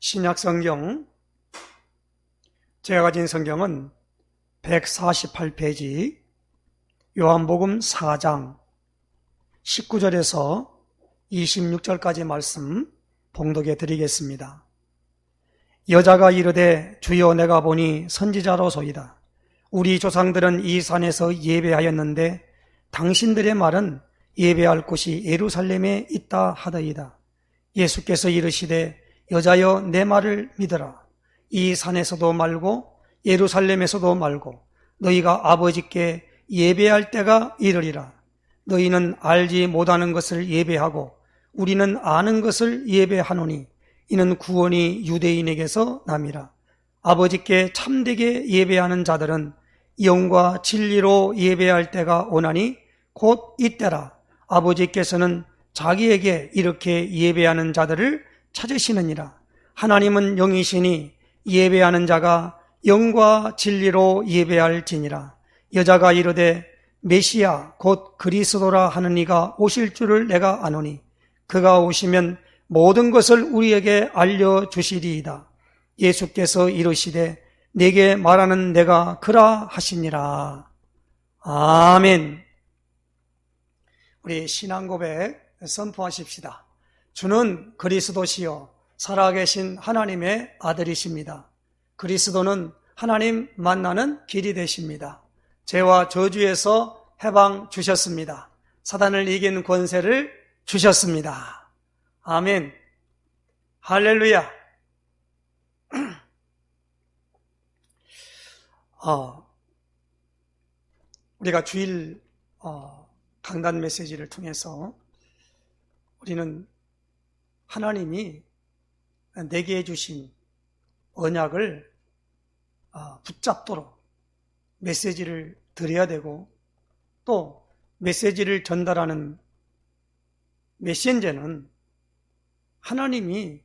신약성경, 제가 가진 성경은 148페이지, 요한복음 4장 19절에서 26절까지 말씀 봉독해 드리겠습니다. 여자가 이르되 주여 내가 보니 선지자로소이다. 우리 조상들은 이 산에서 예배하였는데 당신들의 말은 예배할 곳이 예루살렘에 있다 하더이다. 예수께서 이르시되 여자여 내 말을 믿으라. 이 산에서도 말고 예루살렘에서도 말고 너희가 아버지께 예배할 때가 이르리라. 너희는 알지 못하는 것을 예배하고 우리는 아는 것을 예배하노니 이는 구원이 유대인에게서 남이라. 아버지께 참되게 예배하는 자들은 영과 진리로 예배할 때가 오나니 곧 이때라. 아버지께서는 자기에게 이렇게 예배하는 자들을 찾으시느니라. 하나님은 영이시니 예배하는 자가 영과 진리로 예배할지니라. 여자가 이르되 메시아 곧 그리스도라 하는 이가 오실 줄을 내가 아노니 그가 오시면 모든 것을 우리에게 알려주시리이다. 예수께서 이르시되 내게 말하는 내가 그라 하시니라. 아멘. 우리 신앙고백 선포하십시다. 주는 그리스도시요 살아계신 하나님의 아들이십니다. 그리스도는 하나님 만나는 길이 되십니다. 죄와 저주에서 해방 주셨습니다. 사단을 이긴 권세를 주셨습니다. 아멘. 할렐루야. 우리가 주일 강단 메시지를 통해서 우리는 하나님이 내게 해주신 언약을 붙잡도록 메시지를 드려야 되고 또 메시지를 전달하는 메신저는 하나님이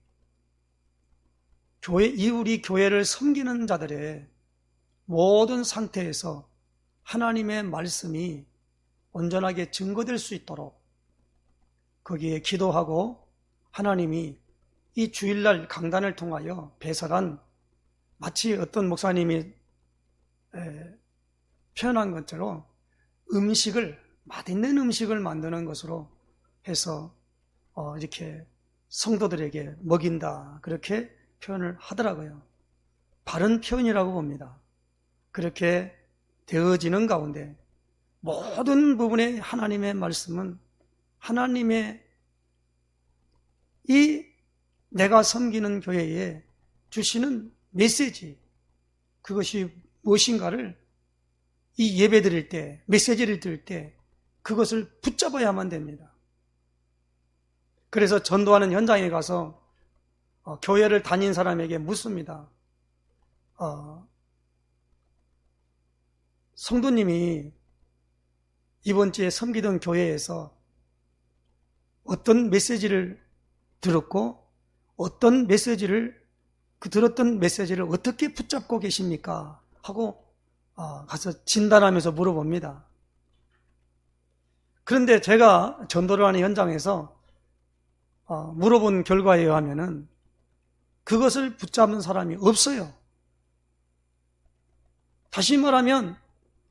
우리 교회를 섬기는 자들의 모든 상태에서 하나님의 말씀이 온전하게 증거될 수 있도록 거기에 기도하고 하나님이 이 주일날 강단을 통하여 배설한 마치 어떤 목사님이 표현한 것처럼 맛있는 음식을 만드는 것으로 해서 이렇게 성도들에게 먹인다 그렇게 표현을 하더라고요. 바른 표현이라고 봅니다. 그렇게 되어지는 가운데 모든 부분에 하나님의 말씀은 하나님의 이 내가 섬기는 교회에 주시는 메시지 그것이 무엇인가를 이 예배 드릴 때 메시지를 드릴 때 그것을 붙잡아야만 됩니다. 그래서 전도하는 현장에 가서 교회를 다닌 사람에게 묻습니다. 성도님이 이번 주에 섬기던 교회에서 어떤 메시지를 들었고 어떤 메시지를 들었던 메시지를 어떻게 붙잡고 계십니까? 하고 가서 진단하면서 물어봅니다. 그런데 제가 전도를 하는 현장에서 물어본 결과에 의하면은 그것을 붙잡는 사람이 없어요. 다시 말하면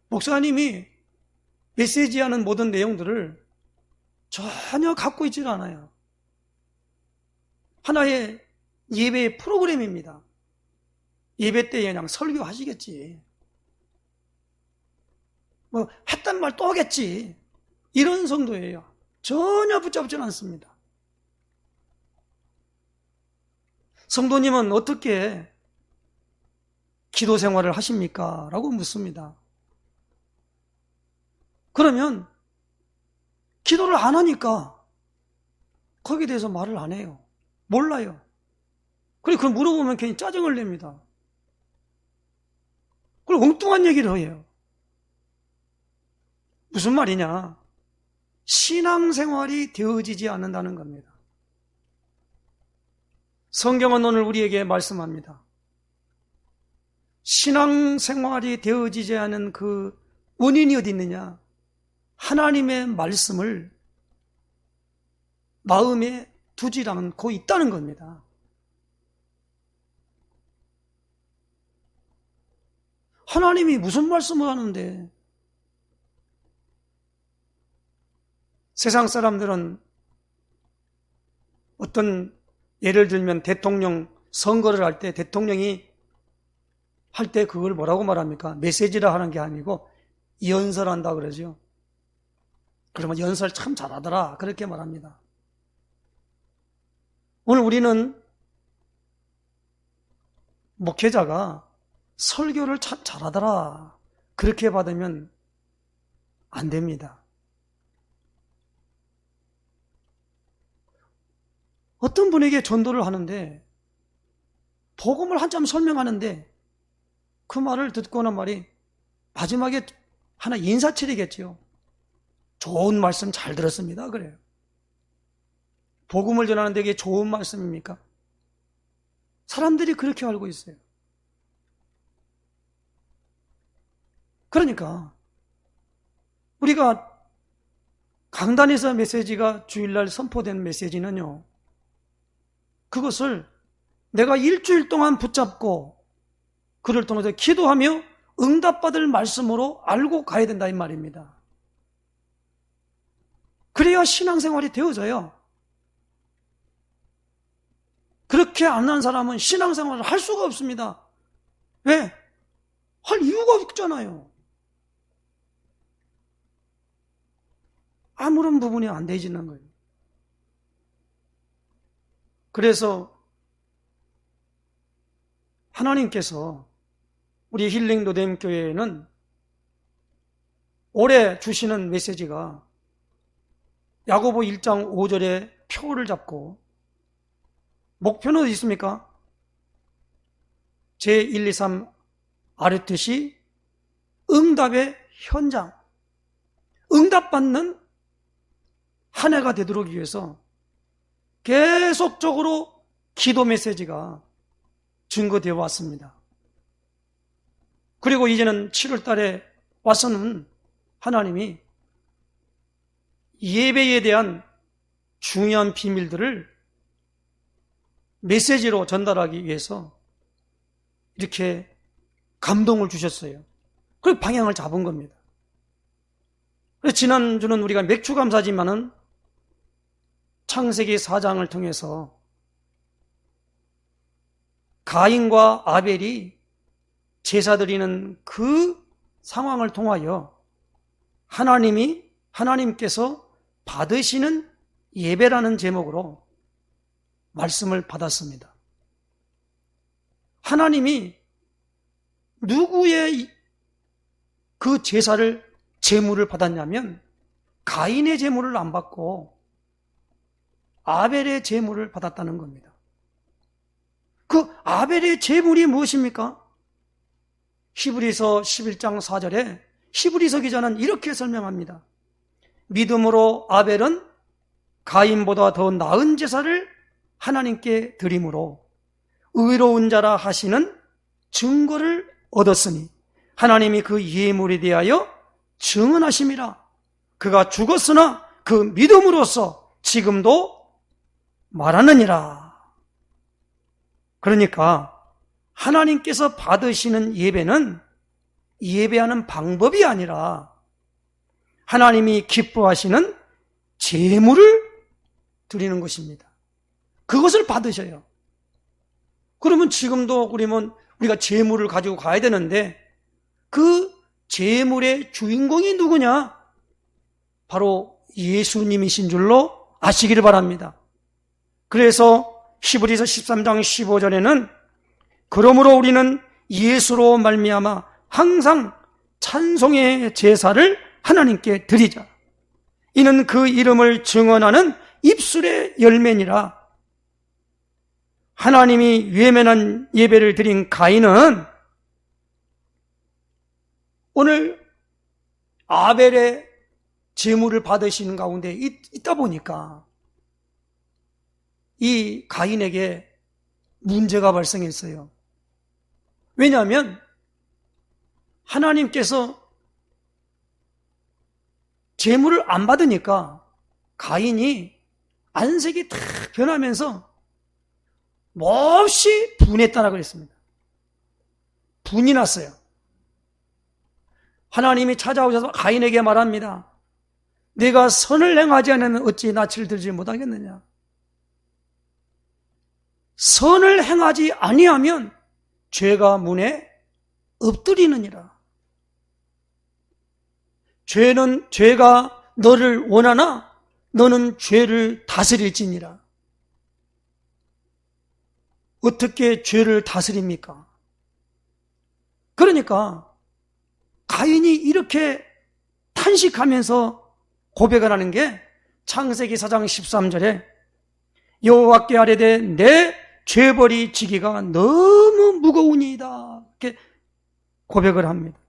목사님이 메시지하는 모든 내용들을 전혀 갖고 있질 않아요. 하나의 예배의 프로그램입니다. 예배 때 그냥 설교하시겠지. 했단 말 또 하겠지. 이런 성도예요. 전혀 붙잡지는 않습니다. 성도님은 어떻게 기도 생활을 하십니까? 라고 묻습니다. 그러면 기도를 안 하니까 거기에 대해서 말을 안 해요. 몰라요. 그리고 그걸 물어보면 괜히 짜증을 냅니다. 그리고 엉뚱한 얘기를 해요. 무슨 말이냐? 신앙생활이 되어지지 않는다는 겁니다. 성경은 오늘 우리에게 말씀합니다. 신앙생활이 되어지지 않은 그 원인이 어디 있느냐? 하나님의 말씀을 마음에 두지 않고 있다는 겁니다. 하나님이 무슨 말씀을 하는데? 세상 사람들은 어떤 예를 들면 대통령 선거를 할 때 대통령이 할 때 그걸 뭐라고 말합니까? 메시지라 하는 게 아니고 연설한다 그러죠. 그러면 연설 참 잘하더라 그렇게 말합니다. 오늘 우리는 목회자가 설교를 참 잘하더라 그렇게 받으면 안 됩니다. 어떤 분에게 전도를 하는데 복음을 한참 설명하는데 그 말을 듣고는 말이 마지막에 하나 인사치레겠지요. 좋은 말씀 잘 들었습니다. 그래요. 복음을 전하는데 이게 좋은 말씀입니까? 사람들이 그렇게 알고 있어요. 그러니까 우리가 강단에서 메시지가 주일날 선포된 메시지는요, 그것을 내가 일주일 동안 붙잡고 그를 통해서 기도하며 응답받을 말씀으로 알고 가야 된다 이 말입니다. 그래야 신앙생활이 되어져요. 그렇게 안 한 사람은 신앙생활을 할 수가 없습니다. 왜? 할 이유가 없잖아요. 아무런 부분이 안 되지는 거예요. 그래서 하나님께서 우리 힐링 노뎀교회에는 올해 주시는 메시지가 야고보 1장 5절에 표를 잡고, 목표는 어디 있습니까? 제1, 2, 3 아르텟이 응답의 현장, 응답받는 한 해가 되도록 위해서 계속적으로 기도 메시지가 증거되어 왔습니다. 그리고 이제는 7월 달에 와서는 하나님이 예배에 대한 중요한 비밀들을 메시지로 전달하기 위해서 이렇게 감동을 주셨어요. 그리고 방향을 잡은 겁니다. 그래서 지난주는 우리가 맥주감사지만은 창세기 4장을 통해서 가인과 아벨이 제사 드리는 그 상황을 통하여 하나님께서 받으시는 예배라는 제목으로 말씀을 받았습니다. 하나님이 누구의 그 제물을 받았냐면 가인의 제물을 안 받고 아벨의 제물을 받았다는 겁니다. 그 아벨의 제물이 무엇입니까? 히브리서 11장 4절에 히브리서 기자는 이렇게 설명합니다. 믿음으로 아벨은 가인보다 더 나은 제사를 하나님께 드림으로 의로운 자라 하시는 증거를 얻었으니 하나님이 그 예물에 대하여 증언하심이라. 그가 죽었으나 그 믿음으로써 지금도 말하느니라. 그러니까 하나님께서 받으시는 예배는 예배하는 방법이 아니라 하나님이 기뻐하시는 제물을 드리는 것입니다. 그것을 받으셔요. 그러면 지금도 우리가 제물을 가지고 가야 되는데 그 제물의 주인공이 누구냐? 바로 예수님이신 줄로 아시기를 바랍니다. 그래서 히브리서 13장 15절에는 그러므로 우리는 예수로 말미암아 항상 찬송의 제사를 하나님께 드리자. 이는 그 이름을 증언하는 입술의 열매니라. 하나님이 외면한 예배를 드린 가인은 오늘 아벨의 제물을 받으시는 가운데 있다 보니까 이 가인에게 문제가 발생했어요. 왜냐하면 하나님께서 제물을 안 받으니까 가인이 안색이 탁 변하면서 몹시 분했다라고 그랬습니다. 분이 났어요. 하나님이 찾아오셔서 가인에게 말합니다. 내가 선을 행하지 않으면 어찌 낯을 들지 못하겠느냐. 선을 행하지 아니하면 죄가 문에 엎드리느니라. 죄가 너를 원하나 너는 죄를 다스릴지니라. 어떻게 죄를 다스립니까? 그러니까 가인이 이렇게 탄식하면서 고백을 하는 게 창세기 4장 13절에 여호와께 아뢰되 내 죄벌이 지기가 너무 무거우니이다. 이렇게 고백을 합니다.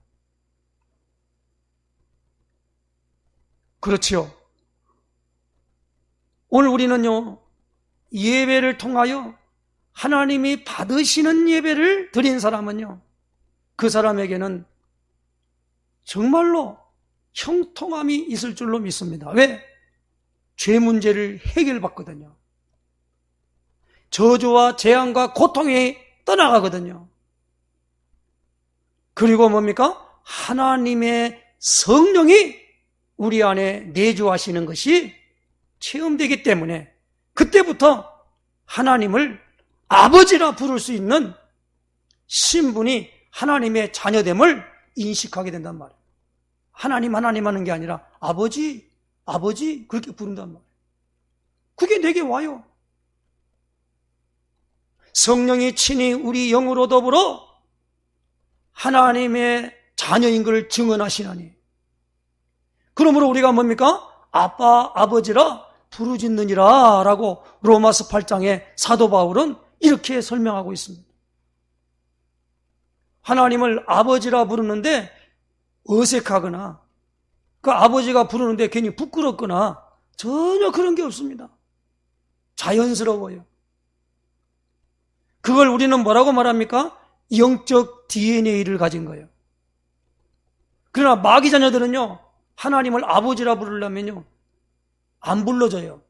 그렇지요. 오늘 우리는요, 예배를 통하여 하나님이 받으시는 예배를 드린 사람은요, 그 사람에게는 정말로 형통함이 있을 줄로 믿습니다. 왜? 죄 문제를 해결받거든요. 저주와 재앙과 고통이 떠나가거든요. 그리고 뭡니까? 하나님의 성령이 우리 안에 내주하시는 것이 체험되기 때문에 그때부터 하나님을 아버지라 부를 수 있는 신분이 하나님의 자녀됨을 인식하게 된단 말이에요. 하나님 하는 게 아니라 아버지 그렇게 부른단 말이에요. 그게 내게 와요. 성령이 친히 우리 영으로 더불어 하나님의 자녀인 걸 증언하시나니, 그러므로 우리가 뭡니까? 아빠, 아버지라 부르짖느니라 라고 로마서 8장에 사도 바울은 이렇게 설명하고 있습니다. 하나님을 아버지라 부르는데 어색하거나 그 아버지가 부르는데 괜히 부끄럽거나 전혀 그런 게 없습니다. 자연스러워요. 그걸 우리는 뭐라고 말합니까? 영적 DNA를 가진 거예요. 그러나 마귀 자녀들은요, 하나님을 아버지라 부르려면요, 안 불러져요.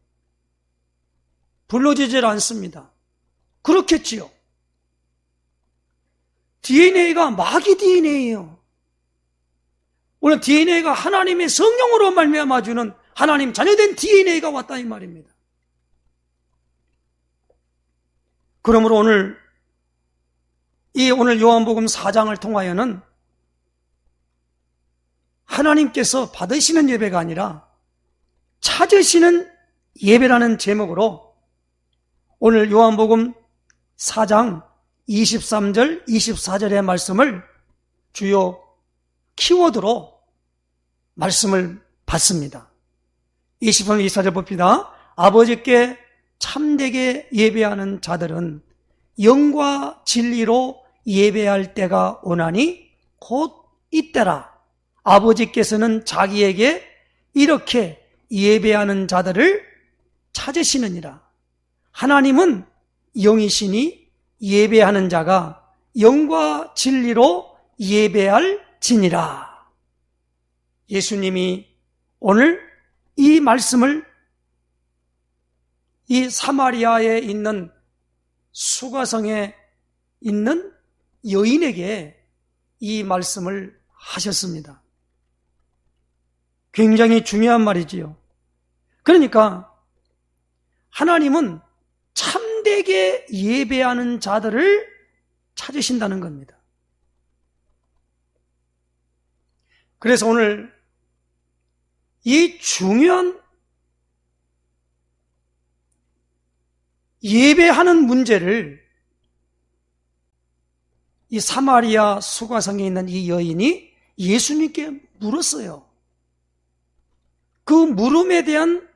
불러지질 않습니다. 그렇겠지요. DNA가 마귀 DNA예요. 오늘 DNA가 하나님의 성령으로 말미암아 주는 하나님 자녀된 DNA가 왔다 이 말입니다. 그러므로 오늘 요한복음 4장을 통하여는 하나님께서 받으시는 예배가 아니라 찾으시는 예배라는 제목으로 오늘 요한복음 4장 23절, 24절의 말씀을 주요 키워드로 말씀을 받습니다. 23절, 24절 봅니다. 아버지께 참되게 예배하는 자들은 영과 진리로 예배할 때가 오나니 곧 이때라. 아버지께서는 자기에게 이렇게 예배하는 자들을 찾으시느니라. 하나님은 영이시니 예배하는 자가 영과 진리로 예배할지니라. 예수님이 오늘 이 말씀을 이 사마리아에 있는 수가성에 있는 여인에게 이 말씀을 하셨습니다. 굉장히 중요한 말이지요. 그러니까 하나님은 참되게 예배하는 자들을 찾으신다는 겁니다. 그래서 오늘 이 중요한 예배하는 문제를 이 사마리아 수가성에 있는 이 여인이 예수님께 물었어요. 그 물음에 대한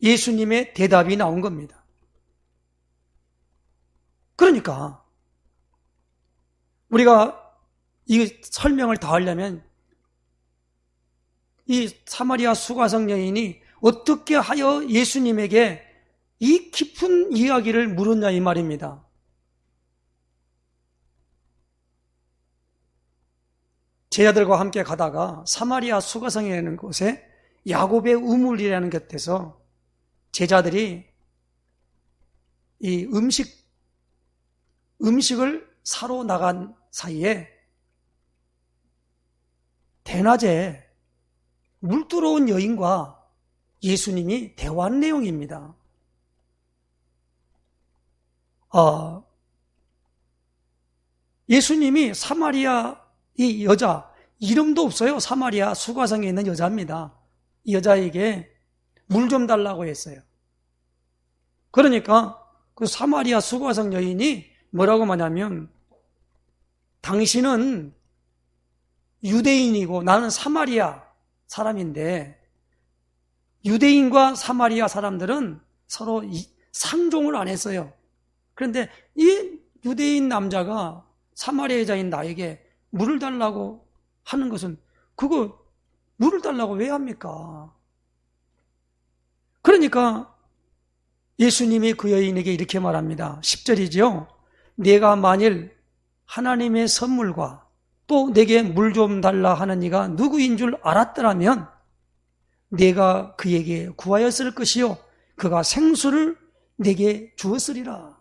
예수님의 대답이 나온 겁니다. 그러니까 우리가 이 설명을 다 하려면 이 사마리아 수가성 여인이 어떻게 하여 예수님에게 이 깊은 이야기를 물었냐 이 말입니다. 제자들과 함께 가다가 사마리아 수가성이라는 곳에 야곱의 우물이라는 곁에서 제자들이 이 음식을 사러 나간 사이에 대낮에 물 들어온 여인과 예수님이 대화한 내용입니다. 예수님이 사마리아 이 여자, 이름도 없어요. 사마리아 수가성에 있는 여자입니다. 이 여자에게 물 좀 달라고 했어요. 그러니까 그 사마리아 수가성 여인이 뭐라고 말하냐면, 당신은 유대인이고 나는 사마리아 사람인데, 유대인과 사마리아 사람들은 서로 상종을 안 했어요. 그런데 이 유대인 남자가 사마리아 여자인 나에게 물을 달라고 하는 것은, 그거 물을 달라고 왜 합니까? 그러니까 예수님이 그 여인에게 이렇게 말합니다. 10절이죠. 내가 만일 하나님의 선물과 또 내게 물 좀 달라 하는 이가 누구인 줄 알았더라면 내가 그에게 구하였을 것이요 그가 생수를 내게 주었으리라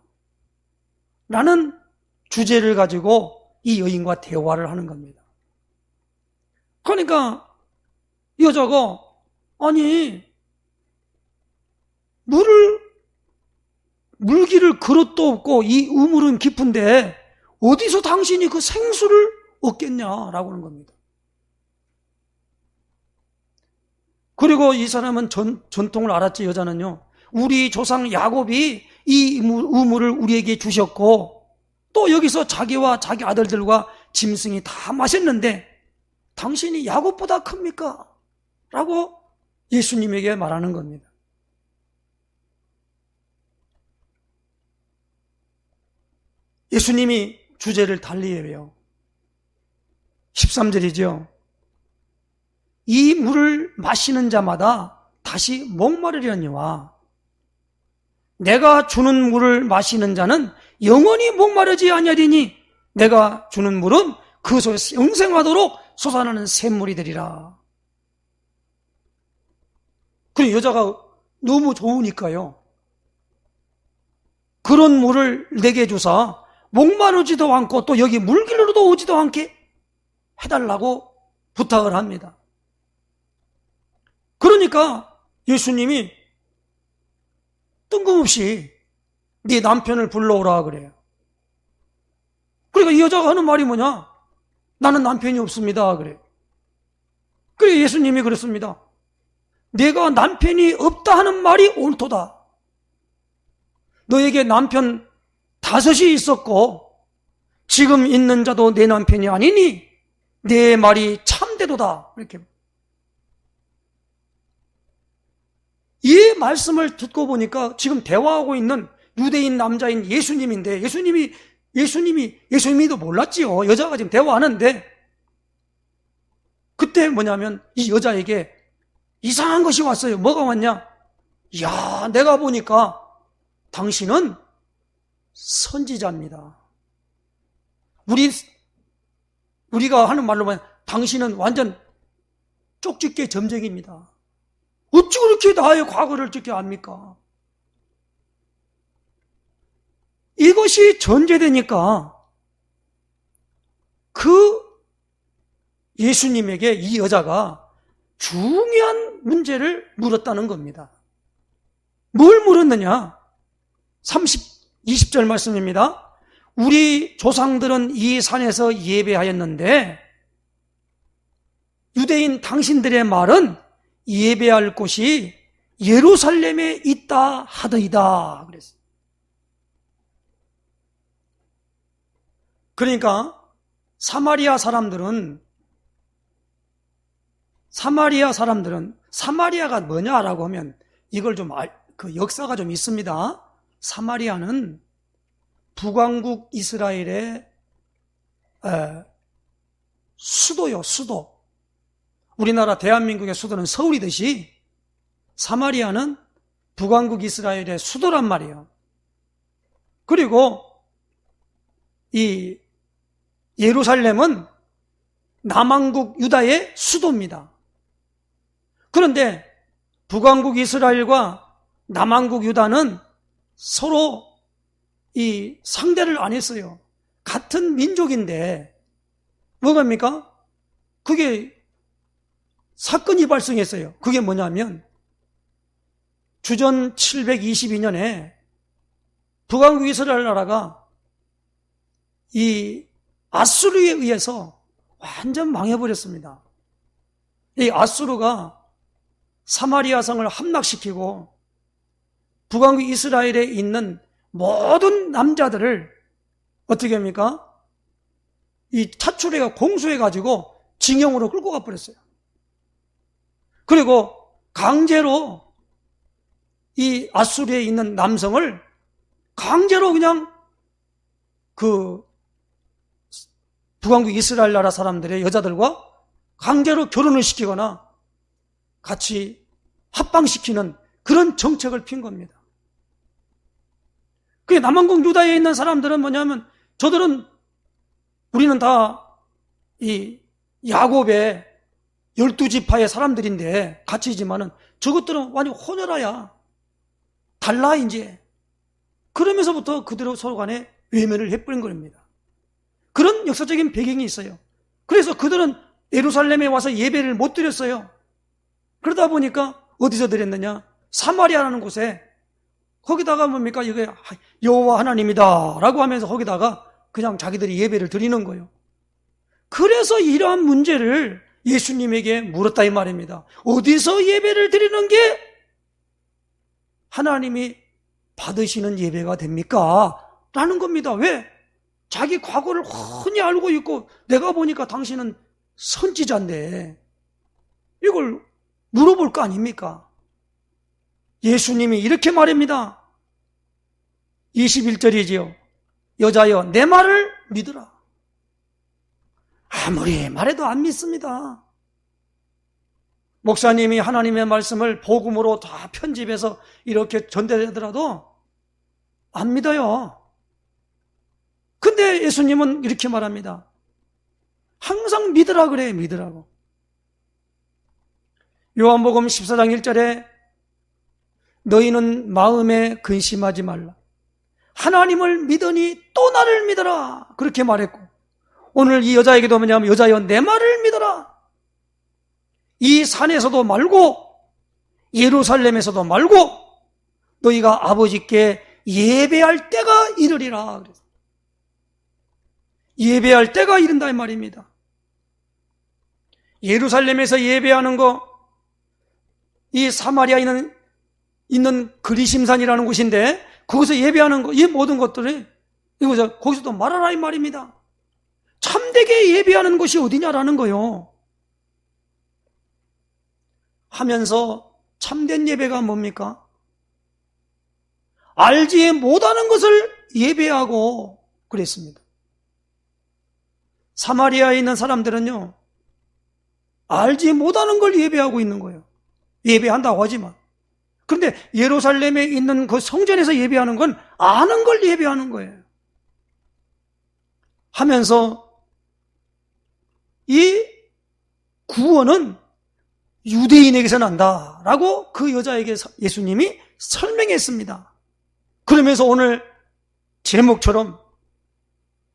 라는 주제를 가지고 이 여인과 대화를 하는 겁니다. 그러니까 여자가, 아니, 물기를 그릇도 없고 이 우물은 깊은데 어디서 당신이 그 생수를 얻겠냐라고 하는 겁니다. 그리고 이 사람은 전통을 알았지. 여자는요, 우리 조상 야곱이 이 우물을 우리에게 주셨고 또 여기서 자기와 자기 아들들과 짐승이 다 마셨는데 당신이 야곱보다 큽니까? 라고 예수님에게 말하는 겁니다. 예수님이 주제를 달리 해요. 13절이죠. 이 물을 마시는 자마다 다시 목마르려니와 내가 주는 물을 마시는 자는 영원히 목마르지 아니하리니 내가 주는 물은 그 속에서 영생하도록 솟아나는 샘물이 되리라. 그 여자가 너무 좋으니까요, 그런 물을 내게 주사 목마르지도 않고 또 여기 물길로도 오지도 않게 해달라고 부탁을 합니다. 그러니까 예수님이 뜬금없이 네 남편을 불러오라 그래요. 그러니까 이 여자가 하는 말이 뭐냐? 나는 남편이 없습니다 그래요. 그래 예수님이 그랬습니다. 내가 남편이 없다 하는 말이 옳도다. 너에게 남편 5이 있었고 지금 있는 자도 내 남편이 아니니 내 말이 참되도다. 이렇게 이 말씀을 듣고 보니까 지금 대화하고 있는 유대인 남자인 예수님인데, 예수님이도 몰랐지요. 여자가 지금 대화하는데, 그때 뭐냐면 이 여자에게 이상한 것이 왔어요. 뭐가 왔냐? 야, 내가 보니까 당신은 선지자입니다. 우리가 하는 말로 보면 당신은 완전 쪽집게 점쟁입니다. 어찌 그렇게 나의 과거를 어떻게 압니까? 이것이 전제되니까 그 예수님에게 이 여자가 중요한 문제를 물었다는 겁니다. 뭘 물었느냐? 20절 말씀입니다. 우리 조상들은 이 산에서 예배하였는데 유대인 당신들의 말은 예배할 곳이 예루살렘에 있다 하더이다. 그랬어요. 그러니까 사마리아 사람들은 사마리아가 뭐냐라고 하면 이걸 좀 그 역사가 좀 있습니다. 사마리아는 북왕국 이스라엘의 수도요, 수도. 우리나라 대한민국의 수도는 서울이듯이 사마리아는 북왕국 이스라엘의 수도란 말이에요. 그리고 이 예루살렘은 남왕국 유다의 수도입니다. 그런데 북왕국 이스라엘과 남왕국 유다는 서로 이 상대를 안 했어요. 같은 민족인데 뭐갑니까? 그게 사건이 발생했어요. 그게 뭐냐면 주전 722년에 북왕국 이스라엘 나라가 이 아수르에 의해서 완전 망해버렸습니다. 이 아수르가 사마리아 성을 함락시키고 북왕국 이스라엘에 있는 모든 남자들을 어떻게 합니까? 이 차출해가 공수해가지고 징용으로 끌고 가버렸어요. 그리고 강제로 이 아수르에 있는 남성을 강제로 그냥 그 북왕국 이스라엘 나라 사람들의 여자들과 강제로 결혼을 시키거나 같이 합방시키는 그런 정책을 핀 겁니다. 그 남왕국 유다에 있는 사람들은 뭐냐면 저들은 우리는 다 이 야곱의 12지파의 사람들인데 같이지만은 저것들은 완전 혼혈아야. 달라 이제. 그러면서부터 그대로 서로 간에 외면을 해버린 겁니다. 그런 역사적인 배경이 있어요. 그래서 그들은 예루살렘에 와서 예배를 못 드렸어요. 그러다 보니까 어디서 드렸느냐? 사마리아라는 곳에 거기다가 뭡니까? 이게 여호와 하나님이다 라고 하면서 거기다가 그냥 자기들이 예배를 드리는 거예요. 그래서 이러한 문제를 예수님에게 물었다 이 말입니다. 어디서 예배를 드리는 게 하나님이 받으시는 예배가 됩니까? 라는 겁니다. 왜? 자기 과거를 훤히 알고 있고 내가 보니까 당신은 선지자인데 이걸 물어볼 거 아닙니까? 예수님이 이렇게 말합니다. 21절이지요. 여자여 내 말을 믿으라. 아무리 말해도 안 믿습니다. 목사님이 하나님의 말씀을 복음으로 다 편집해서 이렇게 전달하더라도 안 믿어요. 근데 예수님은 이렇게 말합니다. 항상 믿으라 그래, 믿으라고. 요한복음 14장 1절에 너희는 마음에 근심하지 말라. 하나님을 믿으니 또 나를 믿어라. 그렇게 말했고 오늘 이 여자에게도 뭐냐면 여자여 내 말을 믿어라. 이 산에서도 말고 예루살렘에서도 말고 너희가 아버지께 예배할 때가 이르리라. 예배할 때가 이른다 이 말입니다. 예루살렘에서 예배하는 거, 이 사마리아에 있는 그리심산이라는 곳인데 거기서 예배하는 거, 이 모든 것들이 이거 거기서도 말하라 이 말입니다. 참되게 예배하는 곳이 어디냐라는 거요. 하면서 참된 예배가 뭡니까? 알지 못하는 것을 예배하고 그랬습니다. 사마리아에 있는 사람들은요, 알지 못하는 걸 예배하고 있는 거예요. 예배한다고 하지만. 그런데 예루살렘에 있는 그 성전에서 예배하는 건 아는 걸 예배하는 거예요. 하면서 이 구원은 유대인에게서 난다라고 그 여자에게 예수님이 설명했습니다. 그러면서 오늘 제목처럼,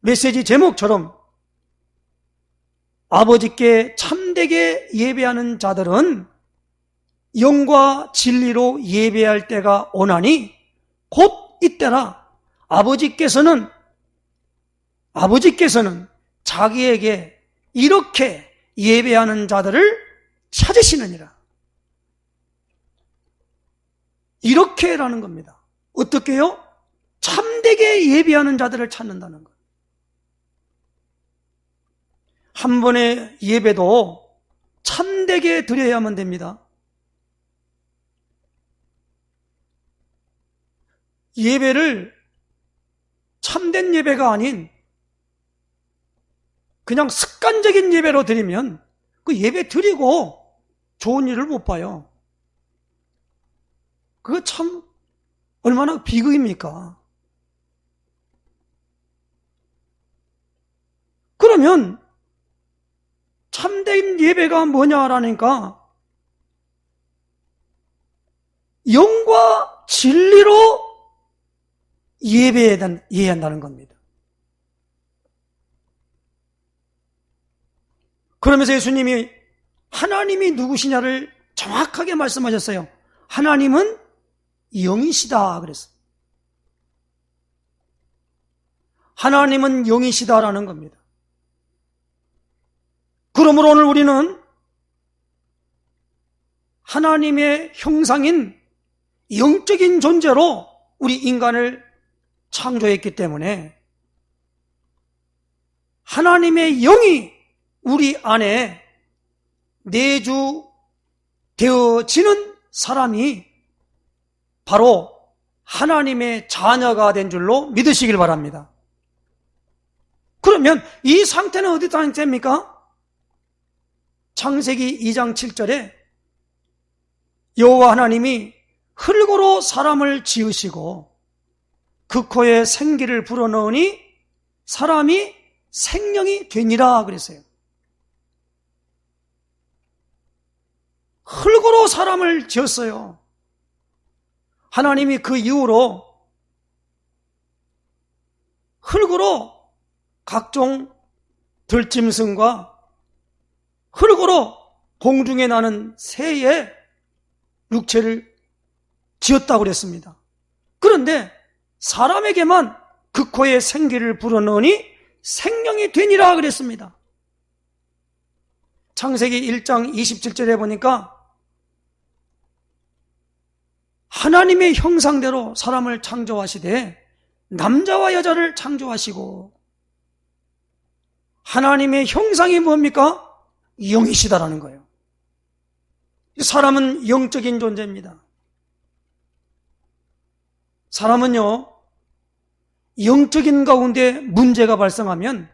메시지 제목처럼 아버지께 참되게 예배하는 자들은 영과 진리로 예배할 때가 오나니 곧 이때라. 아버지께서는 자기에게 이렇게 예배하는 자들을 찾으시느니라. 이렇게라는 겁니다. 어떻게요? 참되게 예배하는 자들을 찾는다는 것. 한 번의 예배도 참되게 드려야만 됩니다. 예배를 참된 예배가 아닌 그냥 습관적인 예배로 드리면 그 예배 드리고 좋은 일을 못 봐요. 그거 참 얼마나 비극입니까? 그러면 참된 예배가 뭐냐라니까 영과 진리로 예배해야 한다는 겁니다. 그러면서 예수님이 하나님이 누구시냐를 정확하게 말씀하셨어요. 하나님은 영이시다 그랬어요. 하나님은 영이시다라는 겁니다. 그러므로 오늘 우리는 하나님의 형상인 영적인 존재로 우리 인간을 창조했기 때문에 하나님의 영이 우리 안에 내주되어지는 사람이 바로 하나님의 자녀가 된 줄로 믿으시길 바랍니다. 그러면 이 상태는 어디 상태입니까? 창세기 2장 7절에 여호와 하나님이 흙으로 사람을 지으시고 그 코에 생기를 불어넣으니 사람이 생명이 되니라 그랬어요. 흙으로 사람을 지었어요. 하나님이 그 이후로 흙으로 각종 들짐승과 흙으로 공중에 나는 새의 육체를 지었다고 그랬습니다. 그런데 사람에게만 그 코에 생기를 불어넣으니 생명이 되니라 그랬습니다. 창세기 1장 27절에 보니까 하나님의 형상대로 사람을 창조하시되 남자와 여자를 창조하시고, 하나님의 형상이 뭡니까? 영이시다라는 거예요. 사람은 영적인 존재입니다. 사람은요, 영적인 가운데 문제가 발생하면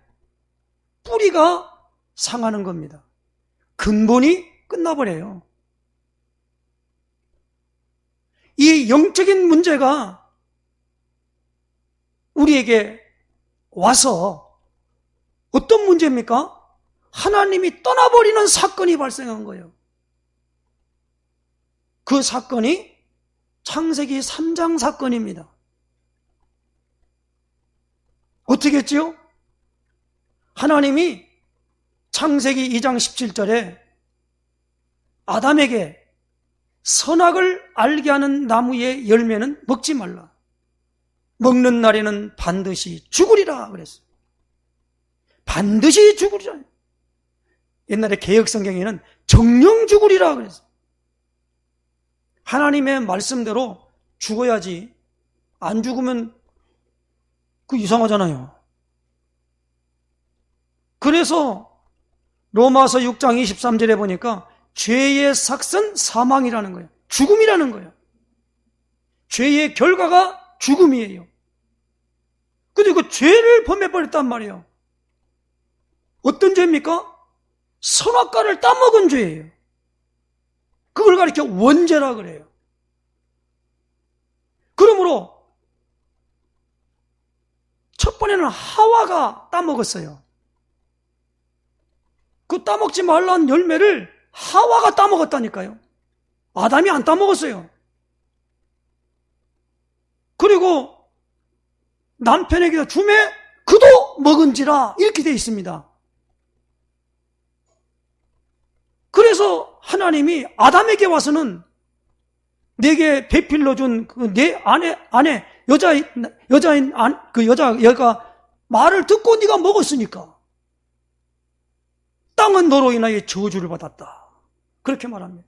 뿌리가 상하는 겁니다. 근본이 끝나버려요. 이 영적인 문제가 우리에게 와서 어떤 문제입니까? 하나님이 떠나버리는 사건이 발생한 거예요. 그 사건이 창세기 3장 사건입니다. 어떻게 했지요? 하나님이 창세기 2장 17절에 아담에게 선악을 알게 하는 나무의 열매는 먹지 말라. 먹는 날에는 반드시 죽으리라 그랬어요. 반드시 죽으리라. 옛날에 개역성경에는 정령 죽으리라 그랬어요. 하나님의 말씀대로 죽어야지, 안 죽으면 그 이상하잖아요. 그래서 로마서 6장 23절에 보니까 죄의 삭은 사망이라는 거예요. 죽음이라는 거예요. 죄의 결과가 죽음이에요. 근데 그 죄를 범해버렸단 말이에요. 어떤 죄입니까? 선악과를 따먹은 죄예요. 그걸 가리켜 원죄라 그래요. 그러므로 첫 번에는 하와가 따먹었어요. 그 따먹지 말라는 열매를 하와가 따먹었다니까요. 아담이 안 따먹었어요. 그리고 남편에게 주매 그도 먹은지라 이렇게 되어 있습니다. 그래서 하나님이 아담에게 와서는 내게 배필로 준 내 아내 여자가 말을 듣고 네가 먹었으니까 땅은 너로 인하여 저주를 받았다. 그렇게 말합니다.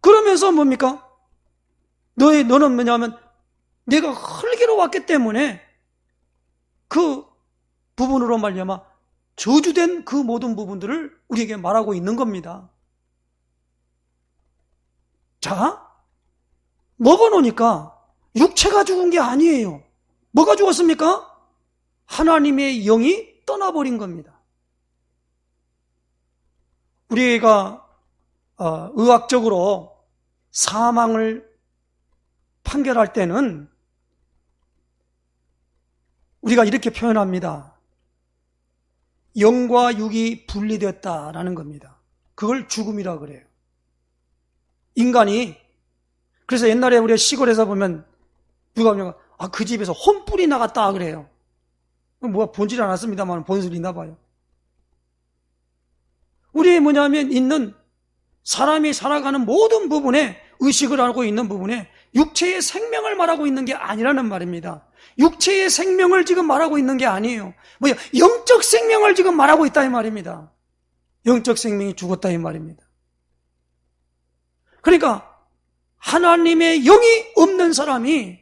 그러면서 뭡니까? 너는 뭐냐면 내가 흙으로 왔기 때문에 그 부분으로 말미암아 저주된 그 모든 부분들을 우리에게 말하고 있는 겁니다. 자, 먹어놓으니까 육체가 죽은 게 아니에요. 뭐가 죽었습니까? 하나님의 영이 떠나버린 겁니다. 우리가 의학적으로 사망을 판결할 때는 우리가 이렇게 표현합니다. 영과 육이 분리되었다라는 겁니다. 그걸 죽음이라고 그래요. 인간이, 그래서 옛날에 우리 시골에서 보면 누가 보면 그 집에서 혼불이 나갔다 그래요. 뭐가 본질 않았습니다만 본질이 있나 봐요. 우리의 뭐냐면 있는 사람이 살아가는 모든 부분에 의식을 하고 있는 부분에 육체의 생명을 말하고 있는 게 아니라는 말입니다. 육체의 생명을 지금 말하고 있는 게 아니에요. 영적 생명을 지금 말하고 있다 이 말입니다. 영적 생명이 죽었다 이 말입니다. 그러니까 하나님의 영이 없는 사람이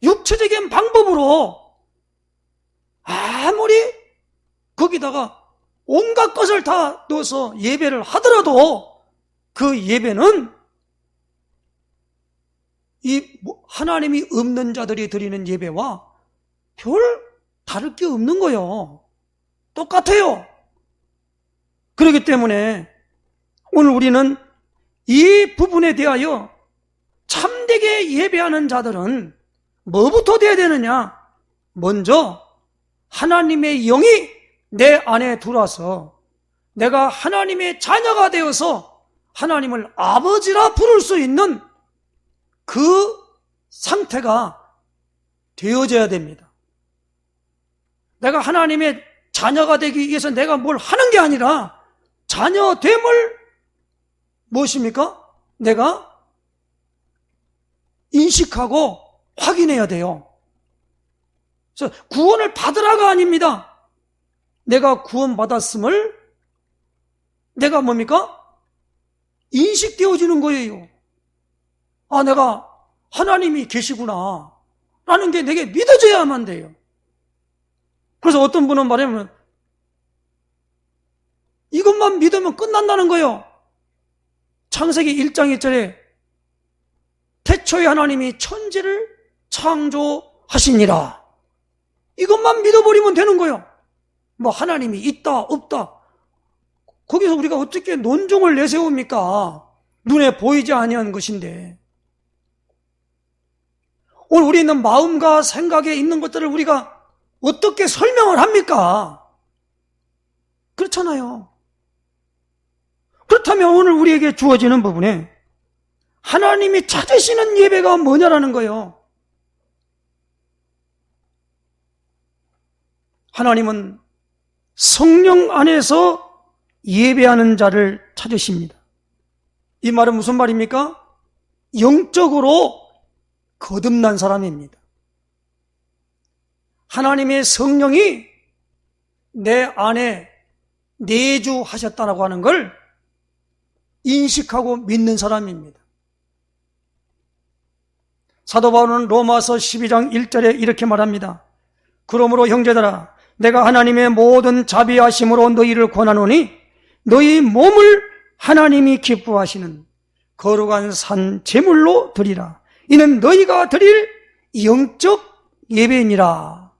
육체적인 방법으로 아무리 거기다가 온갖 것을 다 넣어서 예배를 하더라도 그 예배는 이 하나님이 없는 자들이 드리는 예배와 별 다를 게 없는 거예요. 똑같아요. 그렇기 때문에 오늘 우리는 이 부분에 대하여 참되게 예배하는 자들은 뭐부터 돼야 되느냐? 먼저 하나님의 영이 내 안에 들어와서 내가 하나님의 자녀가 되어서 하나님을 아버지라 부를 수 있는 그 상태가 되어져야 됩니다. 내가 하나님의 자녀가 되기 위해서 내가 뭘 하는 게 아니라 자녀됨을 무엇입니까? 내가 인식하고 확인해야 돼요. 그래서 구원을 받으라가 아닙니다. 내가 구원받았음을 내가 뭡니까? 인식되어지는 거예요. 아, 내가 하나님이 계시구나 라는 게 내게 믿어져야만 돼요. 그래서 어떤 분은 말하면 이것만 믿으면 끝난다는 거예요. 창세기 1장 1절에 태초에 하나님이 천지를 창조하시니라. 이것만 믿어버리면 되는 거예요. 뭐 하나님이 있다 없다 거기서 우리가 어떻게 논종을 내세웁니까? 눈에 보이지 아니한 것인데. 오늘 우리 있는 마음과 생각에 있는 것들을 우리가 어떻게 설명을 합니까? 그렇잖아요. 그렇다면 오늘 우리에게 주어지는 부분에 하나님이 찾으시는 예배가 뭐냐라는 거예요. 하나님은 성령 안에서 예배하는 자를 찾으십니다. 이 말은 무슨 말입니까? 영적으로 거듭난 사람입니다. 하나님의 성령이 내 안에 내주하셨다라고 하는 걸 인식하고 믿는 사람입니다. 사도 바울은 로마서 12장 1절에 이렇게 말합니다. 그러므로 형제들아 내가 하나님의 모든 자비하심으로 너희를 권하노니 너희 몸을 하나님이 기뻐하시는 거룩한 산 제물로 드리라. 이는 너희가 드릴 영적 예배이니라.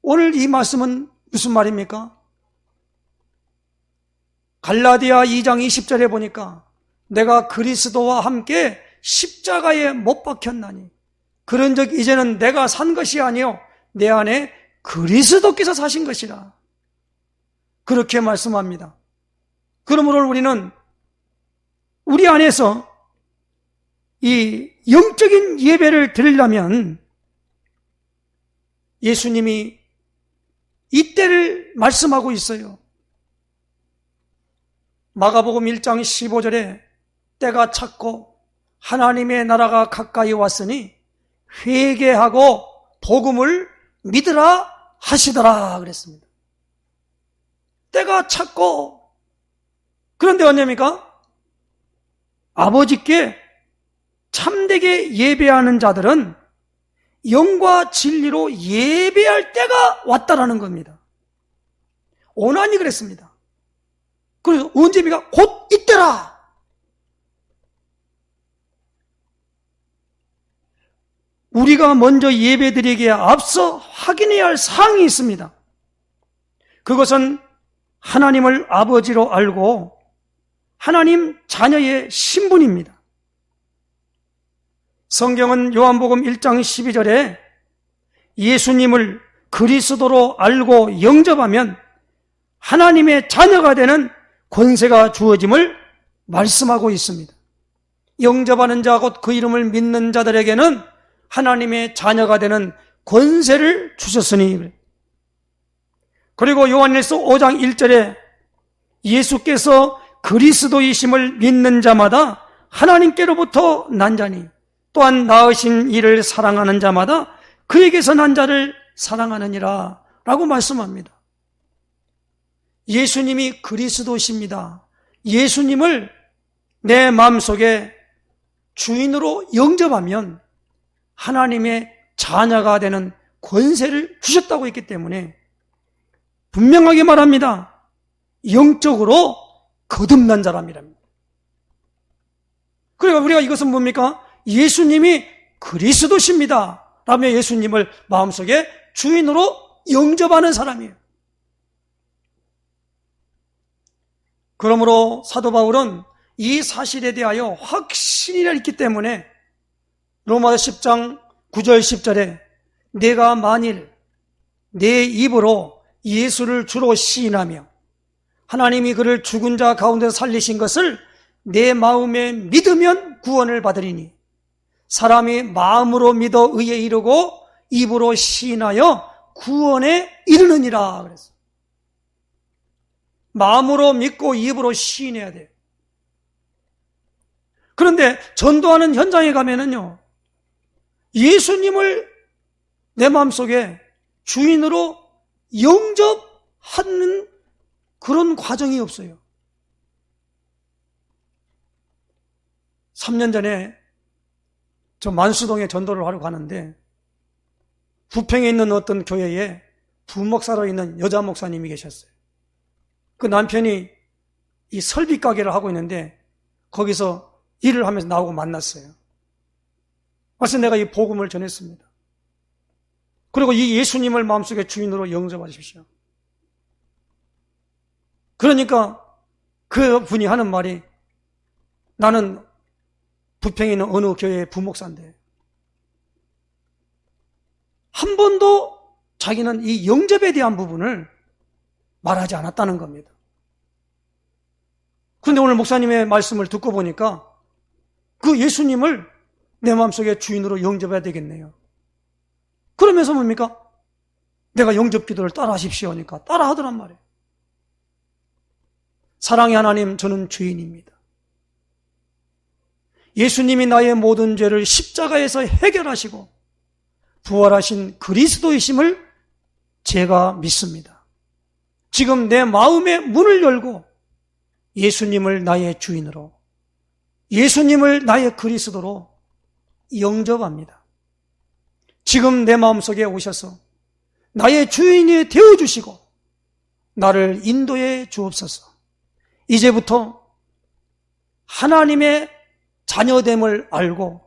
오늘 이 말씀은 무슨 말입니까? 갈라디아 2장 20절에 보니까 내가 그리스도와 함께 십자가에 못 박혔나니 그런즉 이제는 내가 산 것이 아니요 내 안에 그리스도께서 사신 것이라. 그렇게 말씀합니다. 그러므로 우리는 우리 안에서 이 영적인 예배를 드리려면 예수님이 이때를 말씀하고 있어요. 마가복음 1장 15절에 때가 찼고 하나님의 나라가 가까이 왔으니 회개하고 복음을 믿으라 하시더라 그랬습니다. 때가 찼고 그런데 언제입니까? 아버지께 참되게 예배하는 자들은 영과 진리로 예배할 때가 왔다라는 겁니다. 오난이 그랬습니다. 그래서 언제입니까? 곧 이때라. 우리가 먼저 예배드리기에 앞서 확인해야 할 사항이 있습니다. 그것은 하나님을 아버지로 알고 하나님 자녀의 신분입니다. 성경은 요한복음 1장 12절에 예수님을 그리스도로 알고 영접하면 하나님의 자녀가 되는 권세가 주어짐을 말씀하고 있습니다. 영접하는 자 곧 그 이름을 믿는 자들에게는 하나님의 자녀가 되는 권세를 주셨으니 그리고 요한일서 5장 1절에 예수께서 그리스도이심을 믿는 자마다 하나님께로부터 난 자니 또한 낳으신 이를 사랑하는 자마다 그에게서 난 자를 사랑하느니라 라고 말씀합니다. 예수님이 그리스도십니다. 예수님을 내 마음속에 주인으로 영접하면 하나님의 자녀가 되는 권세를 주셨다고 했기 때문에 분명하게 말합니다. 영적으로 거듭난 사람이랍니다. 그러니까 우리가 이것은 뭡니까? 예수님이 그리스도십니다 라며 예수님을 마음속에 주인으로 영접하는 사람이에요. 그러므로 사도 바울은 이 사실에 대하여 확신이 있기 때문에 로마서 10장 9절 10절에 내가 만일 내 입으로 예수를 주로 시인하며 하나님이 그를 죽은 자 가운데 살리신 것을 내 마음에 믿으면 구원을 받으리니 사람이 마음으로 믿어 의에 이르고 입으로 시인하여 구원에 이르느니라 그랬어요. 마음으로 믿고 입으로 시인해야 돼요. 그런데 전도하는 현장에 가면은요, 예수님을 내 마음속에 주인으로 영접하는 그런 과정이 없어요. 3년 전에 저 만수동에 전도를 하러 가는데 부평에 있는 어떤 교회에 부목사로 있는 여자 목사님이 계셨어요. 그 남편이 이 설비 가게를 하고 있는데 거기서 일을 하면서 나오고 만났어요. 그래서 내가 이 복음을 전했습니다. 그리고 이 예수님을 마음속에 주인으로 영접하십시오. 그러니까 그 분이 하는 말이 나는 부평에 있는 어느 교회의 부목사인데 한 번도 자기는 이 영접에 대한 부분을 말하지 않았다는 겁니다. 그런데 오늘 목사님의 말씀을 듣고 보니까 그 예수님을 내 마음속에 주인으로 영접해야 되겠네요. 그러면서 뭡니까? 내가 영접 기도를 따라 하십시오 하니까 따라 하더란 말이에요. 사랑의 하나님, 저는 죄인입니다. 예수님이 나의 모든 죄를 십자가에서 해결하시고 부활하신 그리스도이심을 제가 믿습니다. 지금 내 마음의 문을 열고 예수님을 나의 주인으로, 예수님을 나의 그리스도로 영접합니다. 지금 내 마음속에 오셔서 나의 주인이 되어주시고 나를 인도해 주옵소서. 이제부터 하나님의 자녀됨을 알고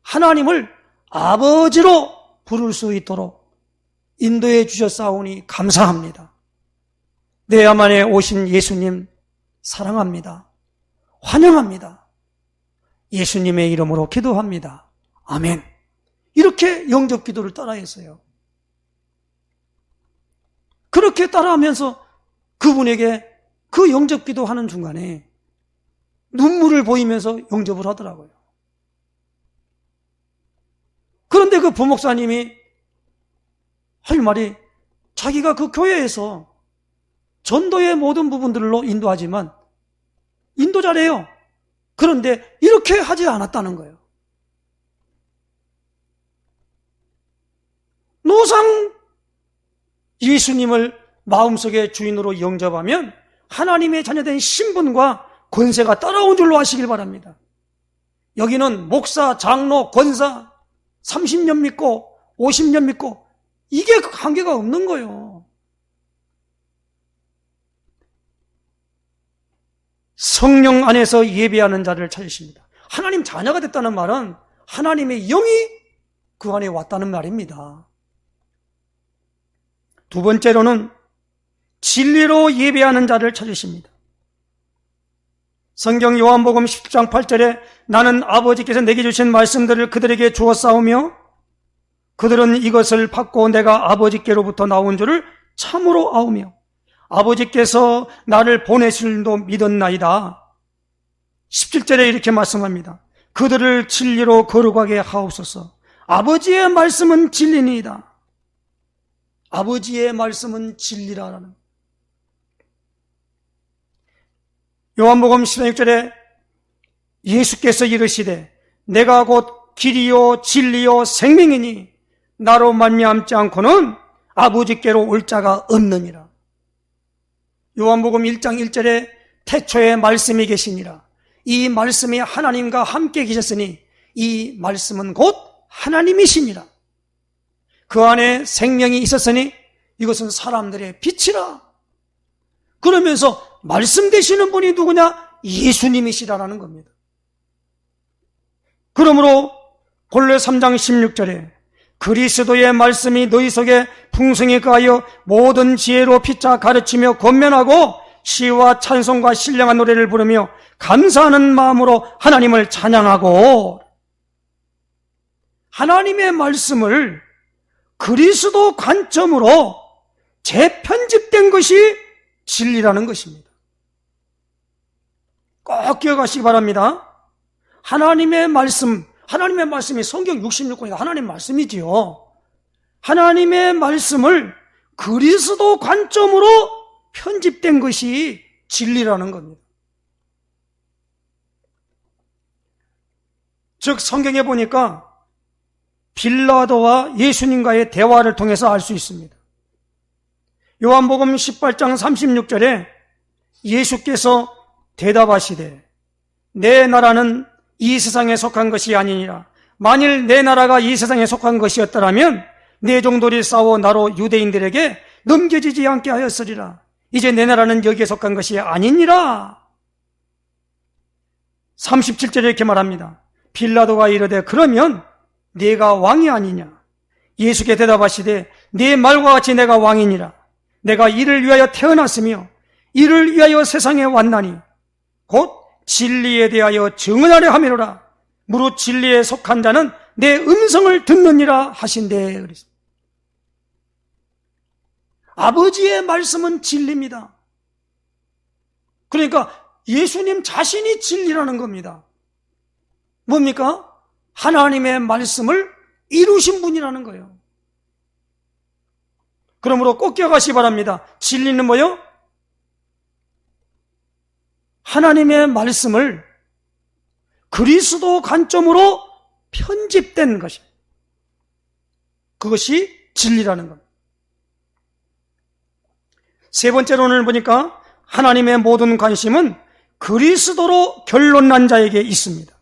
하나님을 아버지로 부를 수 있도록 인도해 주셨사오니 감사합니다. 내 암 안에 오신 예수님 사랑합니다. 환영합니다. 예수님의 이름으로 기도합니다. 아멘. 이렇게 영접 기도를 따라했어요. 그렇게 따라하면서 그분에게 그 영접 기도하는 중간에 눈물을 보이면서 영접을 하더라고요. 그런데 그 부목사님이 할 말이 자기가 그 교회에서 전도의 모든 부분들로 인도하지만 인도 잘해요. 그런데 이렇게 하지 않았다는 거예요. 노상 예수님을 마음속에 주인으로 영접하면 하나님의 자녀된 신분과 권세가 따라온 줄로 아시길 바랍니다. 여기는 목사, 장로, 권사 30년 믿고 50년 믿고 이게 관계가 없는 거예요. 성령 안에서 예배하는 자를 찾으십니다. 하나님 자녀가 됐다는 말은 하나님의 영이 그 안에 왔다는 말입니다. 두 번째로는 진리로 예배하는 자를 찾으십니다. 성경 요한복음 10장 8절에 나는 아버지께서 내게 주신 말씀들을 그들에게 주었사오며 그들은 이것을 받고 내가 아버지께로부터 나온 줄을 참으로 아오며 아버지께서 나를 보내실 줄도 믿었나이다. 17절에 이렇게 말씀합니다. 그들을 진리로 거룩하게 하옵소서. 아버지의 말씀은 진리니이다. 아버지의 말씀은 진리라는. 요한복음 16절에 예수께서 이르시되 내가 곧 길이요 진리요 생명이니 나로 말미암지 않고는 아버지께로 올 자가 없느니라. 요한복음 1장 1절에 태초에 말씀이 계시니라. 이 말씀이 하나님과 함께 계셨으니 이 말씀은 곧 하나님이시니라. 그 안에 생명이 있었으니 이것은 사람들의 빛이라. 그러면서 말씀 되시는 분이 누구냐? 예수님이시라는 겁니다. 그러므로 골로새 3장 16절에 그리스도의 말씀이 너희 속에 풍성히 거하여 모든 지혜로 피차 가르치며 권면하고 시와 찬송과 신령한 노래를 부르며 감사하는 마음으로 하나님을 찬양하고. 하나님의 말씀을 그리스도 관점으로 재편집된 것이 진리라는 것입니다. 꼭 기억하시기 바랍니다. 하나님의 말씀이 성경 66권이다. 하나님의 말씀이지요. 하나님의 말씀을 그리스도 관점으로 편집된 것이 진리라는 겁니다. 즉 성경에 보니까 빌라도와 예수님과의 대화를 통해서 알 수 있습니다. 요한복음 18장 36절에 예수께서 대답하시되 내 나라는 이 세상에 속한 것이 아니니라. 만일 내 나라가 이 세상에 속한 것이었더라면 내 종들이 싸워 나로 유대인들에게 넘겨지지 않게 하였으리라. 이제 내 나라는 여기에 속한 것이 아니니라. 37절에 이렇게 말합니다. 빌라도가 이르되 그러면 네가 왕이 아니냐? 예수께 대답하시되 네 말과 같이 내가 왕이니라. 내가 이를 위하여 태어났으며 이를 위하여 세상에 왔나니 곧 진리에 대하여 증언하려 함이로라. 무릇 진리에 속한 자는 내 음성을 듣느니라 하신대. 그랬습니다. 아버지의 말씀은 진리입니다. 그러니까 예수님 자신이 진리라는 겁니다. 뭡니까? 하나님의 말씀을 이루신 분이라는 거예요. 그러므로 꼭 기억하시기 바랍니다. 진리는 뭐요? 하나님의 말씀을 그리스도 관점으로 편집된 것입니다. 그것이 진리라는 겁니다. 세 번째로는 보니까 하나님의 모든 관심은 그리스도로 결론난 자에게 있습니다.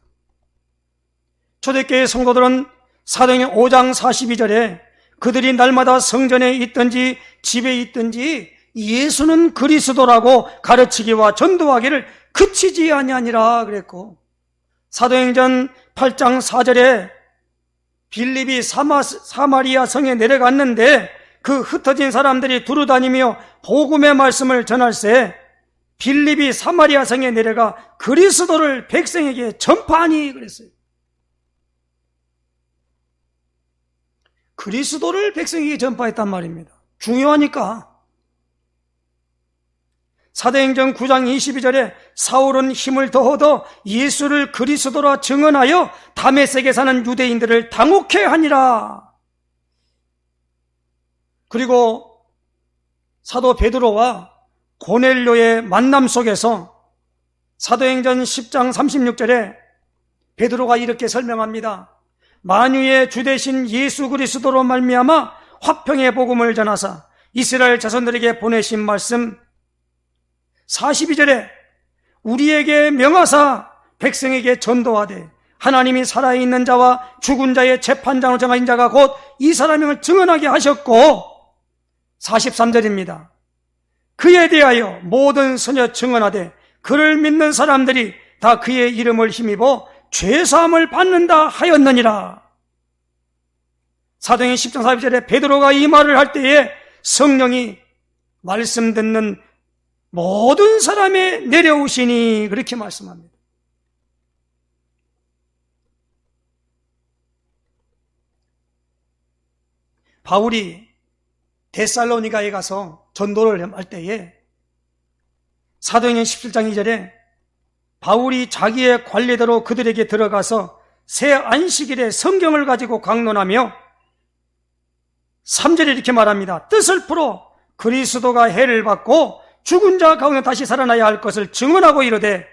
초대교회 성도들은 사도행전 5장 42절에 그들이 날마다 성전에 있든지 집에 있든지 예수는 그리스도라고 가르치기와 전도하기를 그치지 아니하니라 그랬고, 사도행전 8장 4절에 빌립이 사마리아 성에 내려갔는데 그 흩어진 사람들이 두루다니며 복음의 말씀을 전할세 빌립이 사마리아 성에 내려가 그리스도를 백성에게 전파하니 그랬어요. 그리스도를 백성에게 전파했단 말입니다. 중요하니까. 사도행전 9장 22절에 사울은 힘을 더 얻어 예수를 그리스도라 증언하여 다메섹에 사는 유대인들을 당혹해 하니라. 그리고 사도 베드로와 고넬료의 만남 속에서 사도행전 10장 36절에 베드로가 이렇게 설명합니다. 만유의 주 되신 예수 그리스도로 말미암아 화평의 복음을 전하사 이스라엘 자손들에게 보내신 말씀 42절에 우리에게 명하사 백성에게 전도하되 하나님이 살아있는 자와 죽은 자의 재판장으로 정하신 자가 곧 이 사람을 증언하게 하셨고 43절입니다. 그에 대하여 모든 선여 증언하되 그를 믿는 사람들이 다 그의 이름을 힘입어 죄사함을 받는다 하였느니라. 사도행전 10장 42절에 베드로가 이 말을 할 때에 성령이 말씀 듣는 모든 사람에 내려오시니 그렇게 말씀합니다. 바울이 데살로니가에 가서 전도를 할 때에 사도행전 17장 2절에 바울이 자기의 관례대로 그들에게 들어가서 새 안식일에 성경을 가지고 강론하며 3절에 이렇게 말합니다. 뜻을 풀어 그리스도가 해를 받고 죽은 자 가운데 다시 살아나야 할 것을 증언하고 이르되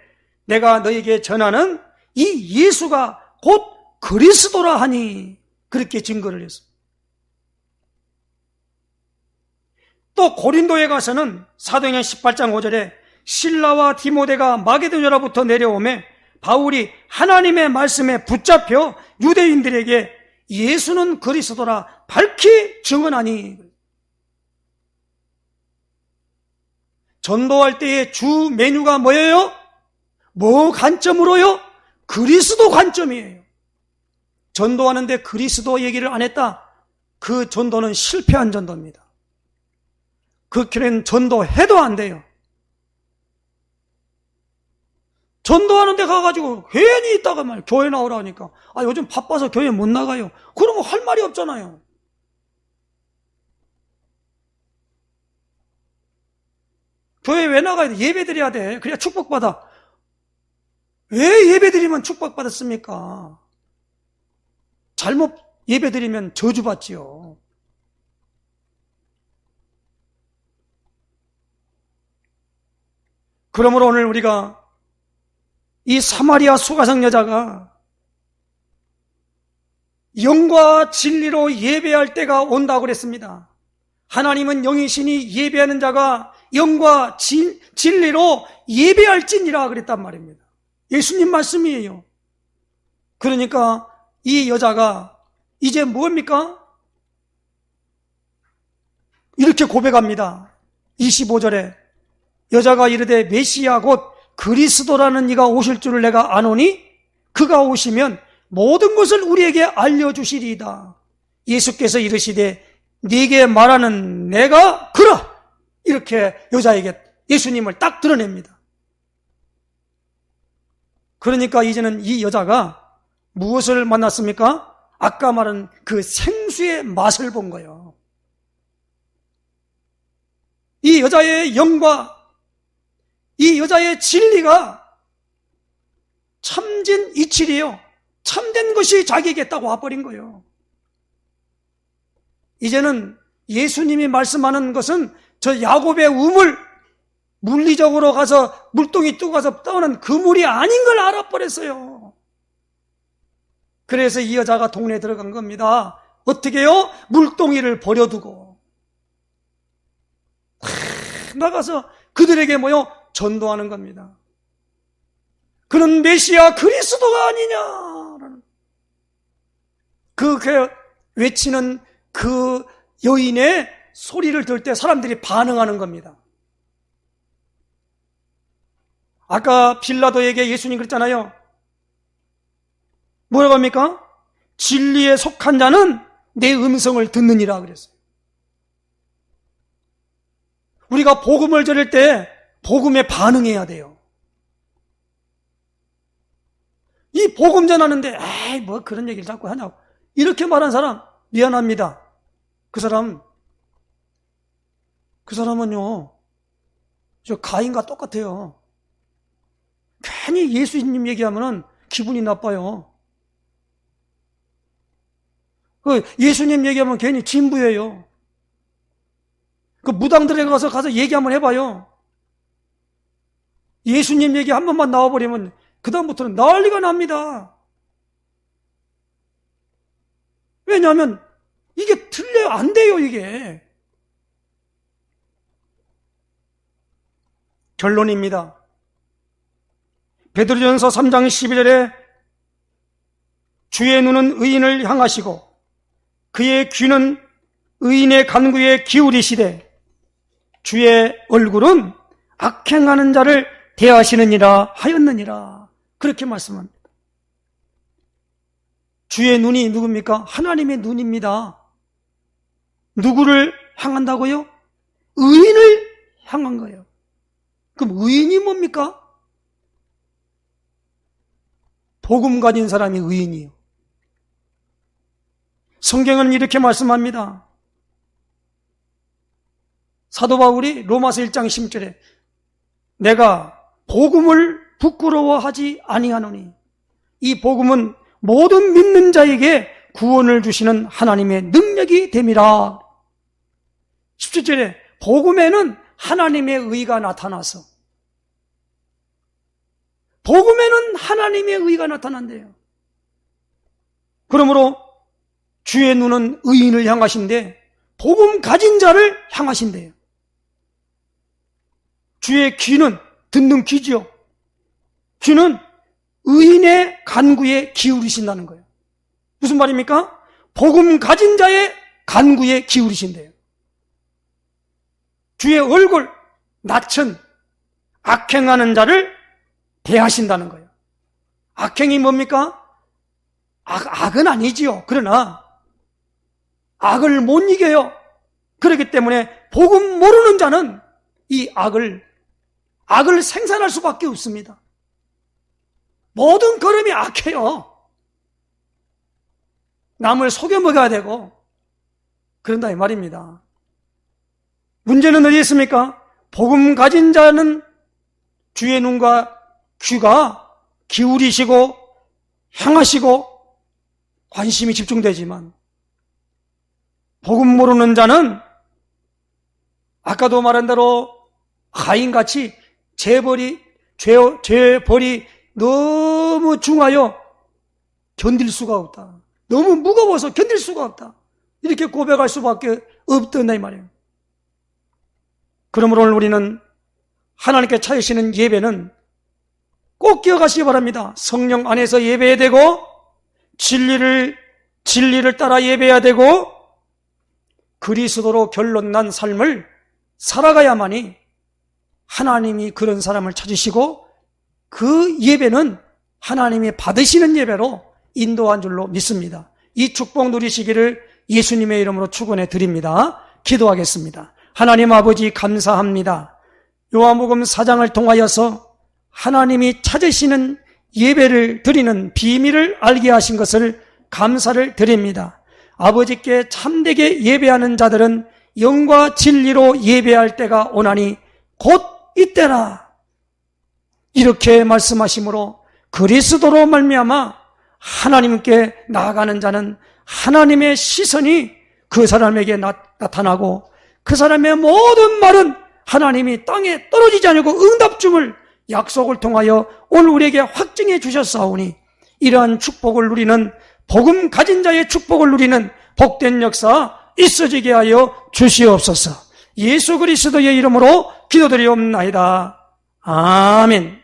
내가 너에게 전하는 이 예수가 곧 그리스도라 하니 그렇게 증거를 했습니다. 또 고린도에 가서는 사도행전 18장 5절에 실라와 디모데가 마게도냐로부터 내려오매 바울이 하나님의 말씀에 붙잡혀 유대인들에게 예수는 그리스도라 밝히 증언하니. 전도할 때의 주 메뉴가 뭐예요? 뭐 관점으로요? 그리스도 관점이에요. 전도하는데 그리스도 얘기를 안 했다? 그 전도는 실패한 전도입니다. 그 교회는 전도해도 안 돼요. 전도하는 데 가가지고 괜히 있다가 말 교회 나오라 하니까 요즘 바빠서 교회 못 나가요. 그러면 할 말이 없잖아요. 교회 왜 나가야 돼? 예배 드려야 돼. 그래야 축복받아. 왜 예배 드리면 축복받았습니까? 잘못 예배 드리면 저주받지요. 그러므로 오늘 우리가 이 사마리아 수가성 여자가 영과 진리로 예배할 때가 온다고 그랬습니다. 하나님은 영이시니 예배하는 자가 영과 진리로 예배할지니라 그랬단 말입니다. 예수님 말씀이에요. 그러니까 이 여자가 이제 뭡니까? 이렇게 고백합니다. 25절에 여자가 이르되 메시아 곧 그리스도라는 이가 오실 줄을 내가 아노니 그가 오시면 모든 것을 우리에게 알려주시리이다. 예수께서 이르시되 네게 말하는 내가 그라. 이렇게 여자에게 예수님을 딱 드러냅니다. 그러니까 이제는 이 여자가 무엇을 만났습니까? 아까 말한 그 생수의 맛을 본 거예요. 이 여자의 영과 이 여자의 진리가 참진 이치리요. 참된 것이 자기에게 딱 와버린 거예요. 이제는 예수님이 말씀하는 것은 저 야곱의 우물, 물리적으로 가서 물동이 뜨고 가서 떠오는 그 물이 아닌 걸 알아버렸어요. 그래서 이 여자가 동네에 들어간 겁니다. 어떻게 해요? 물동이를 버려두고 나가서 그들에게 뭐요? 전도하는 겁니다. 그는 메시아 그리스도가 아니냐라는 그 외치는 그 여인의 소리를 들을 때 사람들이 반응하는 겁니다. 아까 빌라도에게 예수님 그랬잖아요. 뭐라고 합니까? 진리에 속한 자는 내 음성을 듣느니라 그랬어요. 우리가 복음을 전할 때 복음에 반응해야 돼요. 이 복음 전하는데 에이 뭐 그런 얘기를 자꾸 하냐고 이렇게 말한 사람 미안합니다. 그 사람은요 저 가인과 똑같아요. 괜히 예수님 얘기하면은 기분이 나빠요. 예수님 얘기하면 괜히 진부해요. 그 무당들에 가서 얘기 한번 해봐요. 예수님 얘기 한 번만 나와버리면 그 다음부터는 난리가 납니다. 왜냐하면 이게 틀려요. 안 돼요 이게. 결론입니다. 베드로전서 3장 12절에 주의 눈은 의인을 향하시고 그의 귀는 의인의 간구에 기울이시되 주의 얼굴은 악행하는 자를 대하시느니라 하였느니라. 그렇게 말씀합니다. 주의 눈이 누굽니까? 하나님의 눈입니다. 누구를 향한다고요? 의인을 향한 거예요. 그럼 의인이 뭡니까? 복음 가진 사람이 의인이에요. 성경은 이렇게 말씀합니다. 사도 바울이 로마서 1장 10절에 내가 복음을 부끄러워하지 아니하노니 이 복음은 모든 믿는 자에게 구원을 주시는 하나님의 능력이 됨이라. 17절에 복음에는 하나님의 의가 나타나서, 복음에는 하나님의 의가 나타난대요. 그러므로 주의 눈은 의인을 향하신데 복음 가진 자를 향하신대요. 주의 귀는 듣는 귀지요. 귀는 의인의 간구에 기울이신다는 거예요. 무슨 말입니까? 복음 가진 자의 간구에 기울이신대요. 주의 얼굴, 낯은 악행하는 자를 대하신다는 거예요. 악행이 뭡니까? 악은 아니지요. 그러나 악을 못 이겨요. 그렇기 때문에 복음 모르는 자는 이 악을 생산할 수밖에 없습니다. 모든 걸음이 악해요. 남을 속여 먹어야 되고 그런다 이 말입니다. 문제는 어디 있습니까? 복음 가진 자는 주의 눈과 귀가 기울이시고 향하시고 관심이 집중되지만, 복음 모르는 자는 아까도 말한 대로 가인같이 죄벌이 너무 중하여 견딜 수가 없다. 너무 무거워서 견딜 수가 없다. 이렇게 고백할 수밖에 없던다 이 말이에요. 그러므로 오늘 우리는 하나님께 찾으시는 예배는 꼭 기억하시기 바랍니다. 성령 안에서 예배해야 되고 진리를 따라 예배해야 되고 그리스도로 결론난 삶을 살아가야만이 하나님이 그런 사람을 찾으시고 그 예배는 하나님이 받으시는 예배로 인도한 줄로 믿습니다. 이 축복 누리시기를 예수님의 이름으로 축원해 드립니다. 기도하겠습니다. 하나님 아버지 감사합니다. 요한복음 4장을 통하여서 하나님이 찾으시는 예배를 드리는 비밀을 알게 하신 것을 감사를 드립니다. 아버지께 참되게 예배하는 자들은 영과 진리로 예배할 때가 오나니 곧 이때라. 이렇게 말씀하시므로 그리스도로 말미암아 하나님께 나아가는 자는 하나님의 시선이 그 사람에게 나타나고 그 사람의 모든 말은 하나님이 땅에 떨어지지 않고 응답중을 약속을 통하여 오늘 우리에게 확증해 주셨사오니 이러한 축복을 누리는 복음 가진 자의 축복을 누리는 복된 역사 있어지게 하여 주시옵소서. 예수 그리스도의 이름으로 기도드리옵나이다. 아멘.